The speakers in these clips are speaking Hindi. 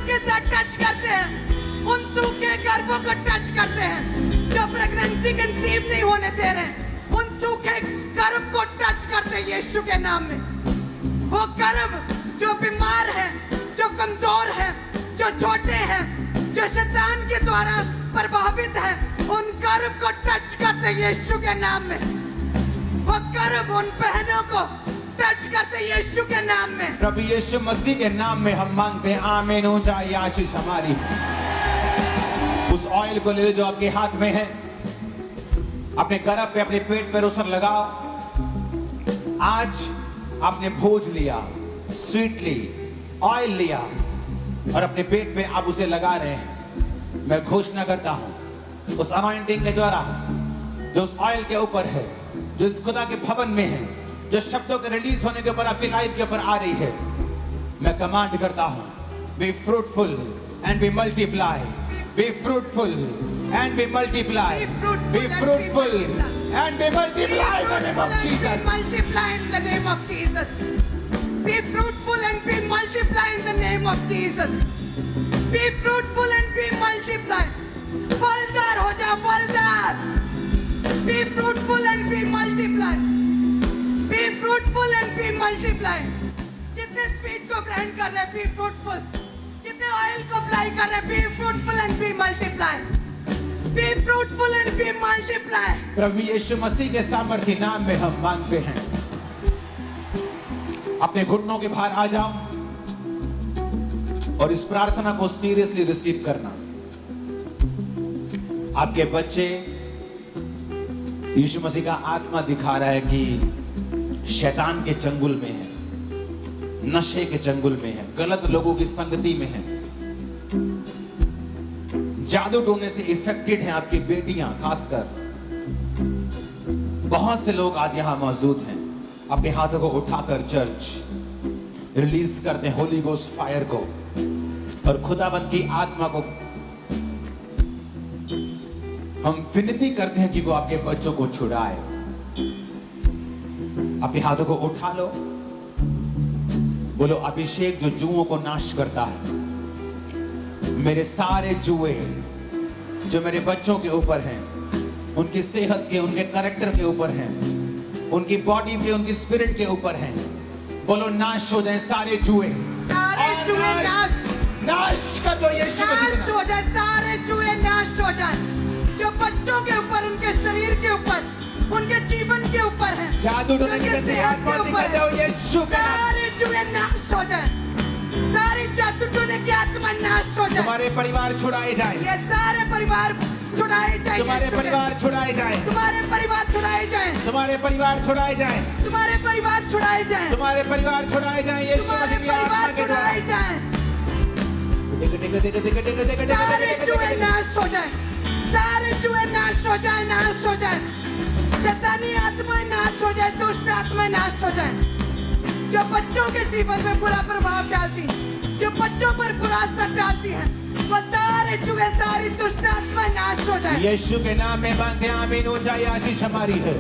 के साथ टच करते हैं, उन सूखे गर्भों को टच करते हैं जो प्रेगनेंसी कंसीव नहीं होने दे रहे, उन सूखे गर्भ को टच करते हैं यीशु के नाम में। वो गर्भ जो बीमार है, जो कमजोर है, जो छोटे हैं, जो शैतान के द्वारा प्रभावित है, उन गर्भ को टच करते हैं यीशु के नाम में। वो गर्भ उन बहनों को टच करते हैं यीशु के नाम में। प्रभु यीशु मसीह के नाम में हम मांगते हैं, आमीन हो जाए ये आशीष हमारी। उस ऑयल को ले लो जो आपके हाथ में है, अपने गर्भ पे, अपने पेट पे रोसर लगाओ। आज आपने भोज लिया, स्वीटली ऑयल लिया और अपने पेट पे आप उसे लगा रहे हैं। मैं घोषणा करता हूं उस अनॉइंटिंग के द्वारा जो उस ऑयल के ऊपर है, जो इस खुदा के भवन में है, जो शब्दों के रिलीज होने के ऊपर आपकी लाइफ के ऊपर आ रही है, मैं कमांड करता हूं, be fruitful and be multiply, be fruitful and be multiply, be fruitful and be multiply in the name of Jesus. Multiply in the name of Jesus. Be fruitful and be multiply in the name of Jesus. Be fruitful and be multiply. फलदार हो जा, फलदार। Be fruitful and be multiply. Be fruitful and be multiply. जितने स्वीट को ग्रहण कर रहे, be fruitful. जितने ऑयल को अप्लाई कर रहे, be fruitful and be multiply. Be fruitful and be multiply. प्रभु यीशु मसीह के सामर्थ्य नाम में हम मांगते हैं। अपने घुटनों के बाहर आ जाओ और इस प्रार्थना को सीरियसली रिसीव करना। आपके बच्चे, यीशु मसीह का आत्मा दिखा रहा है कि शैतान के चंगुल में है, नशे के चंगुल में है, गलत लोगों की संगति में है, जादू टोने से इफेक्टेड हैं आपकी बेटियां। खासकर बहुत से लोग आज यहां मौजूद हैं। अपने हाथों को उठाकर चर्च रिलीज करते हैं होली गोस्ट फायर को और खुदाबंद की आत्मा को हम विनती करते हैं कि वो आपके बच्चों को छुड़ाए। अपने हाथों को उठा लो, बोलो अभिषेक जो जुओं को नाश करता है, मेरे सारे जुए जो मेरे बच्चों के ऊपर हैं, उनकी सेहत के, उनके कैरेक्टर के ऊपर हैं, उनकी बॉडी पे, उनकी स्पिरिट के ऊपर हैं, बोलो नाश हो जाए सारे जुए, सारे जुए नाश कर दो यीशु मसीह। नाश हो जाए, सारे जुए नाश हो जाए जो बच्चों के ऊपर, उनके शरीर के ऊपर, उनके जीवन के ऊपर है। जादू टोने की गंदी आत्मा निकल जाओ यीशु का नाम। सारे जुए नाश हो जाए, सारी जादू टोने की आत्मा नाश हो जाए। तुम्हारे परिवार छुड़ाए जाए, ये सारे परिवार छुड़ाए जाए, तुम्हारे परिवार छुड़ाए जाए, तुम्हारे परिवार छुड़ाए जाए, तुम्हारे परिवार छुड़ाए जाए, तुम्हारे परिवार छुड़ाए जाए, तुम्हारे परिवार छुड़ाए जाए यीशु तुम्हारे मसीह की आत्मा परिवार के द्वारा। छुड़ाए जाए। सारे जुए नाश हो जाए, सारे जुए नाश हो जाए, नाश हो जाए। शैतानी आत्माएं नाश हो जाए, दुष्ट आत्माएं नाश हो जाए जो बच्चों के जीवन में बुरा प्रभाव डालती, जो बच्चों पर बुरा असर डालती है, वो सारे जुए, सारी दुष्ट आत्माएं नाश हो जाए। यीशु के नाम में मांगते हैं, आमीन हो जाए, आशीष हमारी है।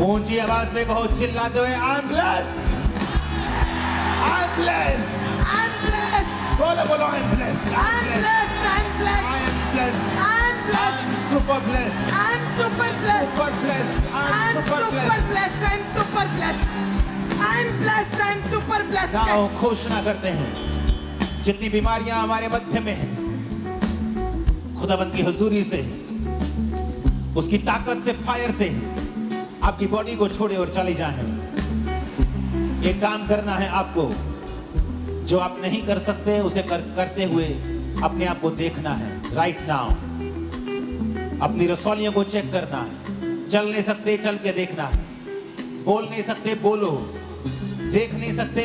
ऊंची आवाज में कहो, चिल्लाते हुए, I am blessed, I am blessed, I am blessed, बोलो बोलो, I am blessed, I am blessed, I am blessed, I am blessed, I am blessed, super blessed, I am super blessed, super blessed, I am super blessed, I am super blessed, I am blessed, I am super blessed। आओ घोषणा करते हैं, जितनी बीमारियां हमारे मध्य में हैं, खुदाबंद की हुजूरी से, उसकी ताकत से, फायर से आपकी बॉडी को छोड़े और चले जाएं। एक काम करना है आपको, जो आप नहीं कर सकते उसे करते हुए अपने आप को देखना है। राइट नाउ अपनी रसौलियों को चेक करना है। चल नहीं सकते, चल के देखना है। बोल नहीं सकते, बोलो। देख नहीं सकते,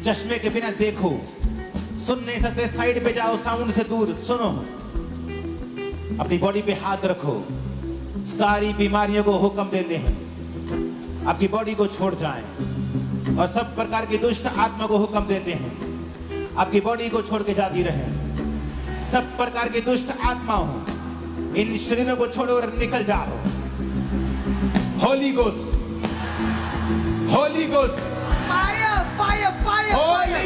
चश्मे के बिना देखो। सुन नहीं सकते, साइड पे जाओ, साउंड से दूर सुनो। अपनी बॉडी पे हाथ रखो। सारी बीमारियों को हुक्म देते हैं आपकी बॉडी को छोड़ जाएं, और सब प्रकार की दुष्ट आत्मा को हुक्म देते हैं आपकी बॉडी को छोड़ के जाती रहे। सब प्रकार की दुष्ट आत्माओं, इन शरीरों को छोड़ो और निकल जाओ। Holi ghost, Holi ghost, fire, fire, fire, Holi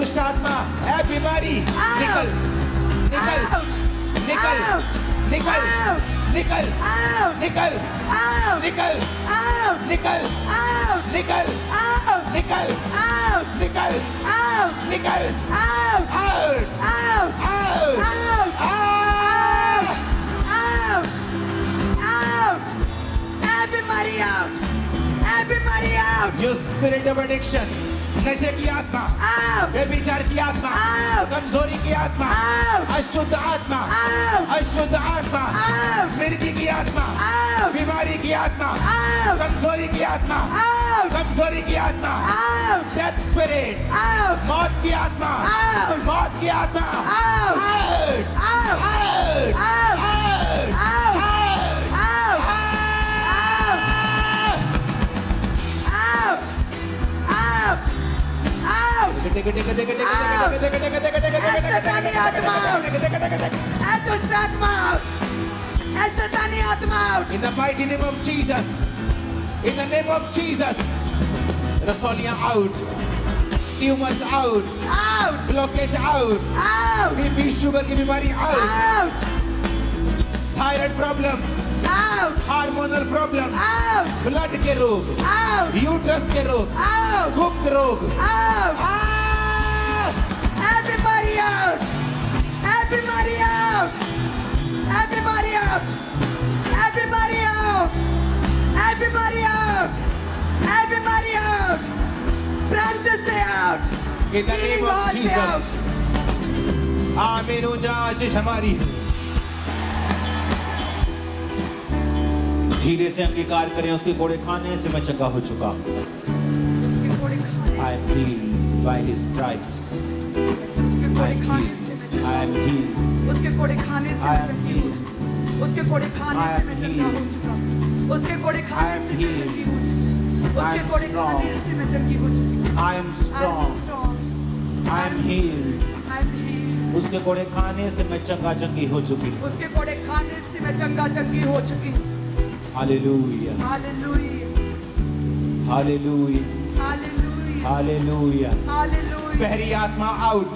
दुष्ट आत्मा, ऐ बीमारी, निकल, निकल, निकल, निकल, निकल, निकल, निकल, निकल, निकल, निकल, निकल, निकल, out, out, out, everybody out, everybody out, You spirit of addiction, नशे की आत्मा, व्यभिचार की आत्मा, कमजोरी की आत्मा, अशुद्ध आत्मा, अशुद्ध आत्मा, मिर्गी की आत्मा, बीमारी की आत्मा, कमजोरी की आत्मा, कमजोरी की आत्मा, डेथ स्पिरिट, मौत की आत्मा, मौत की आत्मा, In the mighty name of Jesus, in the name of Jesus, रसौलियां out, tumors out, blockage out, BP sugar की बीमारी out, thyroid problem, hormonal problem, blood के रोग, यूट्रस के रोग, गुप्त रोग, everybody out, everybody out, everybody out, everybody out, everybody out, everybody out, branches stay out, in the name of Jesus, आमीन। ऊंचा आशीष हमारी है। धीरे से अंगीकार करें, उसके कोड़े खाने से मैं चंगा हो चुका हूँ। I am healed by His stripes. I am healed. I am healed. उसके कोड़े खाने से I मैं am चंगी healed. हूँ। उसके कोड़े खाने से मैं चंगा हो चुका हूँ। उसके कोड़े खाने से मैं चंगी हूँ। उसके कोड़े खाने से मैं चंगी हो चुकी हूँ। I am strong. I am healed. I am healed. उसके कोड़े खाने से मैं चंगा चंगी हो चुकी हूँ। उसके कोड़े खाने से मैं चंगा चंगी हो चुकी हूँ। Hallelujah. Hallelujah. Hallelujah. Hallelujah. Hallelujah. Hallelujah. बहरी आत्मा आउट,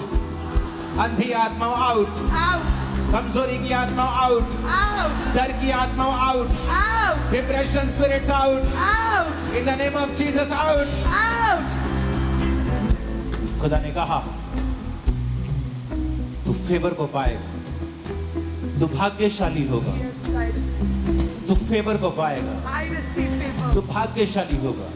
अंधी आत्मा आउट, Out. कमजोरी की आत्मा आउट, Out. डर की आत्मा out, Out. Depression spirits out, Out. In the name of Jesus out. Out. खुदा ने कहा तू फेवर को पाएगा, तू भाग्यशाली होगा, Yes, I receive. तू फेवर को पाएगा, I receive favor. तू भाग्यशाली होगा।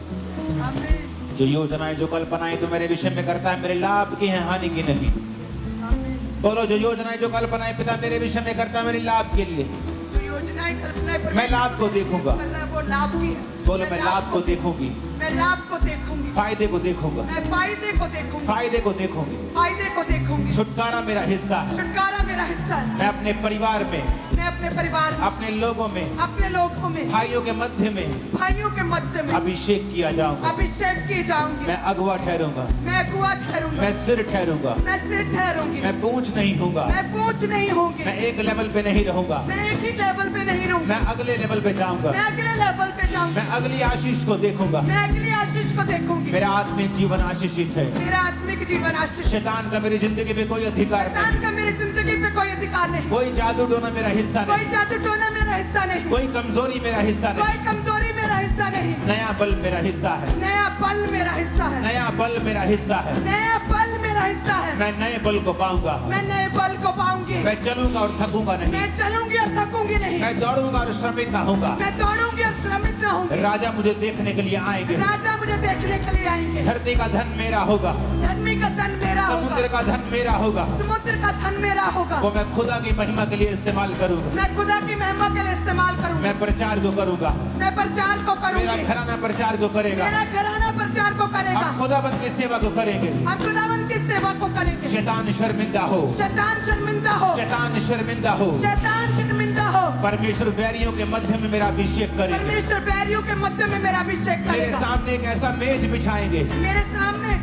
Amen. जो योजनाएं जो कल्पनाएं तू मेरे विषय में करता है, मेरे लाभ की हैं, हानि की नहीं। Yes, amen. बोलो, जो योजनाएं जो कल्पनाएं पिता मेरे विषय में करता है, मेरे लाभ के लिए, जो योजनाएं कल्पनाएं पर मैं लाभ को देखूंगा। कर रहा है, वो लाभ की है। बोलो, मैं लाभ को देखूंगी, मैं लाभ को देखूंगी। फायदे को देखूंगा, मैं फायदे को देखूंगी। फायदे को देखूंगी। फायदे को देखूंगी। छुटकारा मेरा हिस्सा है। छुटकारा मेरा हिस्सा है। मैं अपने परिवार में, मैं अपने परिवार में, अपने लोगों में, अपने लोगों में, भाइयों के मध्य में भाइयों के मध्य में अभिषेक किया जाऊंगा। अभिषेक की जाऊंगी। मैं अगुआ ठहरूंगा, मैं अगुआ ठहरूंगा। मैं सिर ठहरूंगा, मैं सिर ठहरूंगी। मैं पूंछ नहीं होऊंगा, मैं पूंछ नहीं होंगी। मैं एक लेवल पे नहीं रहूंगा, मैं एक ही लेवल पे नहीं रहूंगी। मैं अगले लेवल पे जाऊंगा, मैं अगले लेवल पे जाऊंगी। मैं अगली आशीष को देखूंगा। मैं अगली आशीष को देखूंगी। मेरा आत्मिक जीवन आशीषित है। मेरा आत्मिक जीवन आशीष। शैतान का मेरी जिंदगी में कोई अधिकार शैतान नहीं, का मेरी जिंदगी पे कोई अधिकार नहीं। कोई जादू टोना मेरा हिस्सा कोई नहीं, जादू टोना मेरा हिस्सा नहीं। कोई कमजोरी मेरा हिस्सा कोई नहीं। कमजोरी मेरा हिस्सा नहीं। नया बल मेरा हिस्सा है, नया बल मेरा हिस्सा है। नया बल मेरा हिस्सा है। नया बल मेरा हिस्सा है। मैं नए बल को पाऊंगा, मैं नए बल को पाऊंगी। मैं चलूंगा और थकूंगा नहीं, मैं चलूंगी और थकूंगी नहीं। मैं दौड़ूंगा और श्रमित ना होऊंगा। मैं दौड़ूंगी और श्रमित न होंगी। राजा मुझे देखने के लिए आएंगे, राजा मुझे देखने के लिए आएंगे। धरती का धन मेरा होगा, धर्मी का धन मेरा समुद्र होगा। का धन मेरा होगा, समुद्र का धन मेरा होगा। वो मैं खुदा की महिमा के लिए इस्तेमाल करूंगा। मैं खुदा की महिमा के लिए इस्तेमाल करूंगी। मैं प्रचार को करूंगा, मैं प्रचार को मेरा करूंगी। घराना प्रचार को करेगा, मेरा घराना प्रचार को करेगा। हम खुदाबंद की सेवा को करेंगे। हम खुदावंत की सेवा को करेंगे। शैतान शर्मिंदा हो, शैतान शर्मिंदा हो। शैतान शर्मिंदा हो। शैतान शर्मिंदा हो। परमेश्वर वैरियों के मध्य में मेरा अभिषेक करेंगे। परमेश्वर बैरियों के मध्य में मेरा अभिषेक मेरे करेगा। सामने एक ऐसा मेज बिछाएंगे मेरे सामने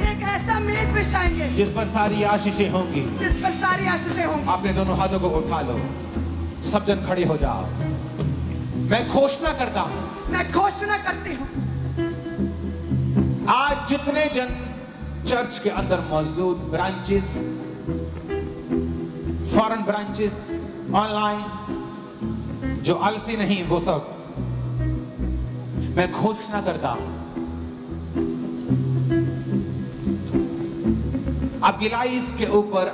एक ऐसा मेज बिछाएंगे जिस पर सारी आशीषें होंगी। जिस पर सारी आशीषें होंगी। अपने दोनों हाथों को उठा लो, सब जन खड़े हो जाओ। मैं घोषणा करता हूं, मैं घोषणा करती हूँ, आज जितने जन चर्च के अंदर मौजूद ब्रांचेस, फॉरेन ब्रांचेस, ऑनलाइन, जो आलसी नहीं वो सब, मैं घोषणा करता हूं आपकी लाइफ के ऊपर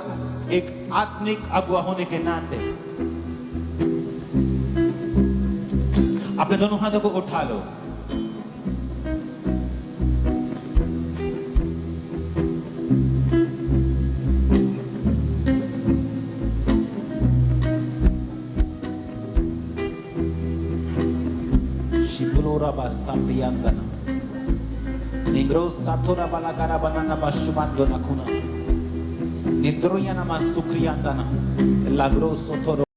एक आत्मिक अगुवा होने के नाते अपने दोनों हाथों को उठा लो। Shibulora basambiandana. Ningro satora balagara banana bashumando nakuna. Nidroyana mastukriandana. Lagro sotoro.